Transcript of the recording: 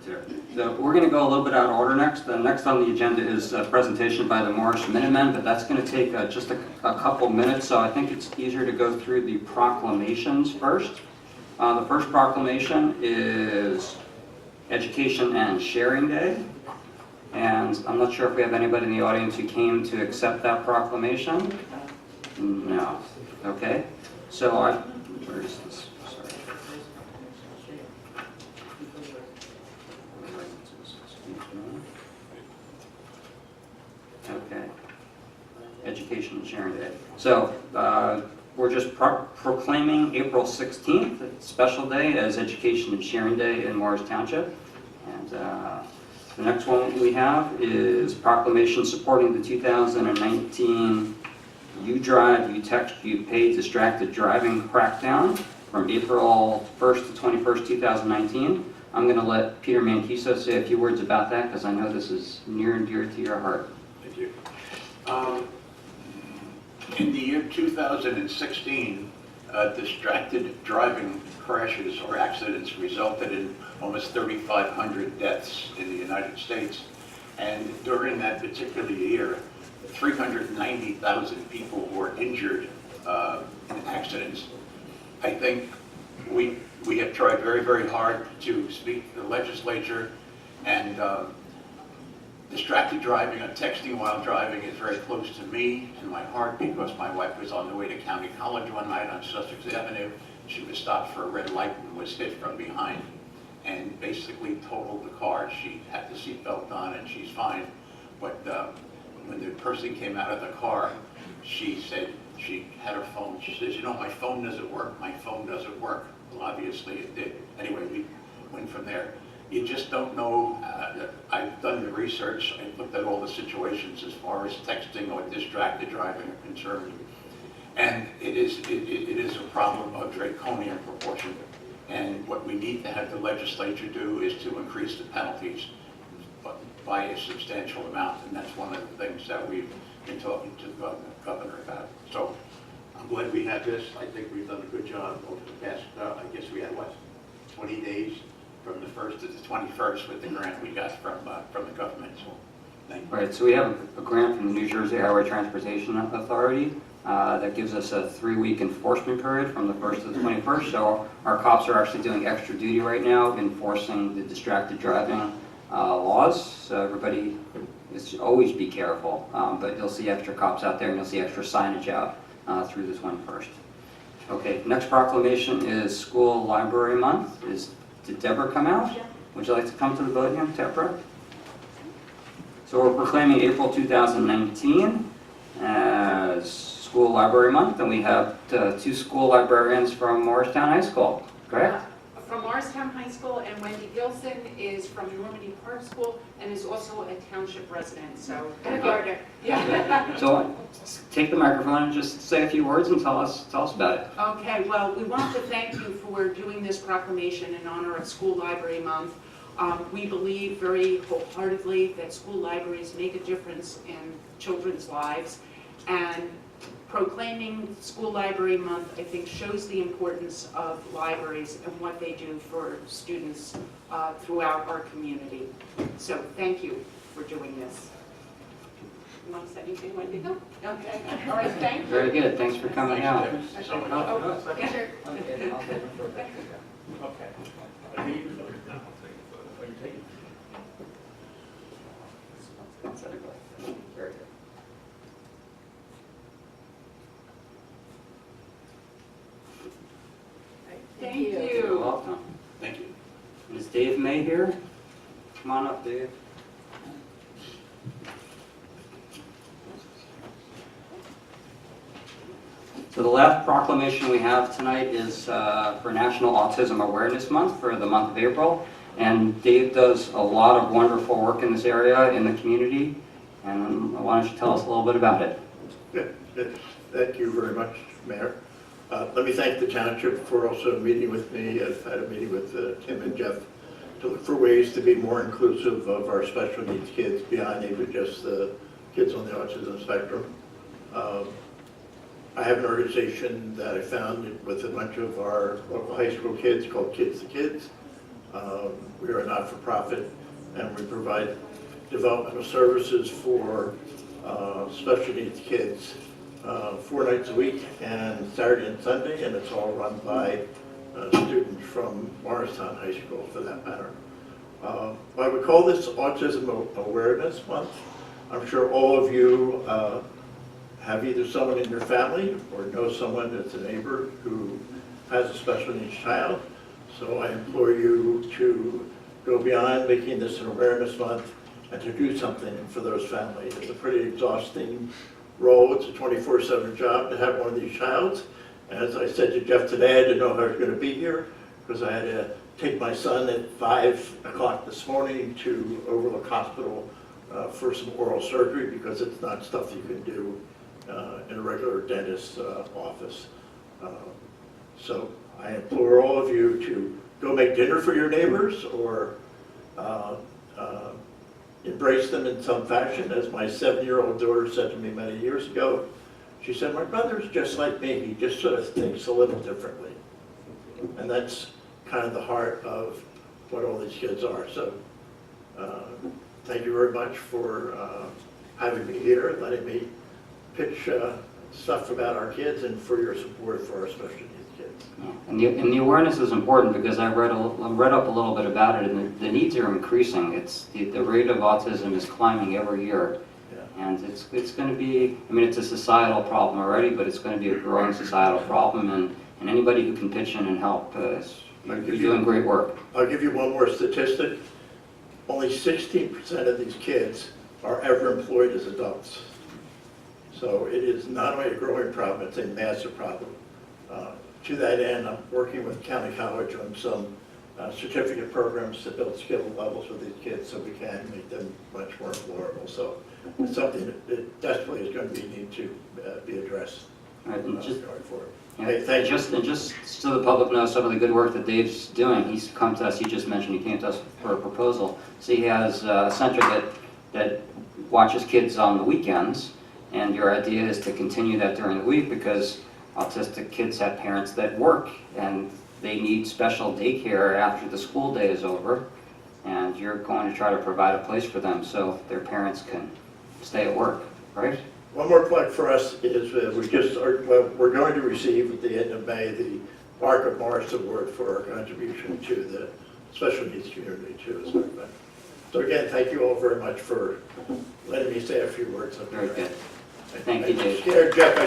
there. So we're going to go a little bit out of order next. Next on the agenda is a presentation by the Morris Minutemen, but that's going to take just a couple minutes, so I think it's easier to go through the proclamations first. The first proclamation is Education and Sharing Day, and I'm not sure if we have anybody in the audience who came to accept that proclamation. No. Okay. So where is this? Okay. Education and Sharing Day. So we're just proclaiming April 16th, a special day, as Education and Sharing Day in Morris Township. And the next one we have is proclamation supporting the 2019 You Drive, You Text, You Pay Distracted Driving crackdown from April 1st to 21st, 2019. I'm going to let Peter Mankiso say a few words about that because I know this is near and dear to your heart. Thank you. In the year 2016, distracted driving crashes or accidents resulted in almost 3,500 deaths in the United States. And during that particular year, 390,000 people were injured in accidents. I think we have tried very, very hard to speak to the legislature, and distracted driving and texting while driving is very close to me and my heart because my wife was on the way to County College one night on Sussex Avenue. She was stopped for a red light and was hit from behind and basically totaled the car. She had the seatbelt on and she's fine, but when the person came out of the car, she said she had her phone. She says, you know, my phone doesn't work, my phone doesn't work. Well, obviously it did. Anyway, we went from there. You just don't know. I've done the research. I've looked at all the situations as far as texting or distracted driving are concerned. And it is a problem of draconian proportion. And what we need to have the legislature do is to increase the penalties by a substantial amount. And that's one of the things that we've been talking to the governor about. So I'm glad we had this. I think we've done a good job over the past, I guess we had, what, 20 days? From the 1st to the 21st with the grant we got from the government. So, thank you. Right, so we have a grant from the New Jersey Highway Transportation Authority that gives us a 3-week enforcement period from the 1st to the 21st. So our cops are actually doing extra duty right now enforcing the distracted driving laws. So everybody should always be careful, but you'll see extra cops out there and you'll see extra signage out through the 21st. Okay, next proclamation is School Library Month. Did Deborah come out? Yeah. Would you like to come to the podium, Deborah? So we're proclaiming April 2019 as School Library Month, and we have 2 school librarians from Morristown High School, correct? From Morristown High School, and Wendy Gilson is from Normandy Park School and is also a township resident, so. Yeah. So take the microphone and just say a few words and tell us about it. Okay, well, we want to thank you for doing this proclamation in honor of School Library Month. We believe very wholeheartedly that school libraries make a difference in children's lives, and proclaiming School Library Month, I think, shows the importance of libraries and what they do for students throughout our community. So thank you for doing this. You want to say anything, Wendy? No. Okay. All right, thank you. Very good, thanks for coming out. Oh, yeah, sure. Very good. Thank You're you. welcome. Thank you. Is Dave May here? Come on up, Dave. So the last proclamation we have tonight is for National Autism Awareness Month for the month of April. And Dave does a lot of wonderful work in this area in the community. And why don't you tell us a little bit about it? Thank you very much, Mayor. Let me thank the township for also meeting with me. I've had a meeting with Tim and Jeff to look for ways to be more inclusive of our special needs kids beyond even just the kids on the autism spectrum. I have an organization that I founded with a bunch of our local high school kids called Kids to Kids. We are a not-for-profit, and we provide developmental services for special needs kids 4 nights a week and Saturday and Sunday, and it's all run by students from Morristown High School, for that matter. I would call this Autism Awareness Month. I'm sure all of you have either someone in your family or know someone that's a neighbor who has a special needs child. So I implore you to go beyond making this an awareness month and to do something for those families. It's a pretty exhausting role. It's a 24/7 job to have one of these childs. As I said to Jeff today, I didn't know if I was going to be here because I had to take my son at 5 o'clock this morning to Overlook Hospital for some oral surgery because it's not stuff you can do in a regular dentist's office. So I implore all of you to go make dinner for your neighbors or embrace them in some fashion. As my 7-year-old daughter said to me many years ago, she said, my brother's just like me, he just sort of thinks a little differently. And that's kind of the heart of what all these kids are. So thank you very much for having me here, letting me pitch stuff about our kids and for your support for our special needs kids. And the awareness is important because I read up a little bit about it, and the needs are increasing. The rate of autism is climbing every year. And it's going to be, I mean, it's a societal problem already, but it's going to be a growing societal problem, and anybody who can pitch in and help, you're doing great work. I'll give you one more statistic. Only 16% of these kids are ever employed as adults. So it is not only a growing problem, it's a massive problem. To that end, I'm working with County College on some certificate programs to build skill levels for these kids so we can make them much more employable. So it's something that desperately is going to need to be addressed Right, and just, going forward. yeah, Hey, thank you. and just so the public knows some of the good work that Dave's doing, he's come to us, he just mentioned he came to us for a proposal. So he has a center that watches kids on the weekends, and your idea is to continue that during the week because autistic kids have parents that work and they need special daycare after the school day is over, and you're going to try to provide a place for them so their parents can stay at work, right? One more plug for us is we're going to receive at the end of May the Mark of Morris Award for our contribution to the special needs community too. So again, thank you all very much for letting me say a few words up Very here. good. Thank you, Dave. Scared Jeff, I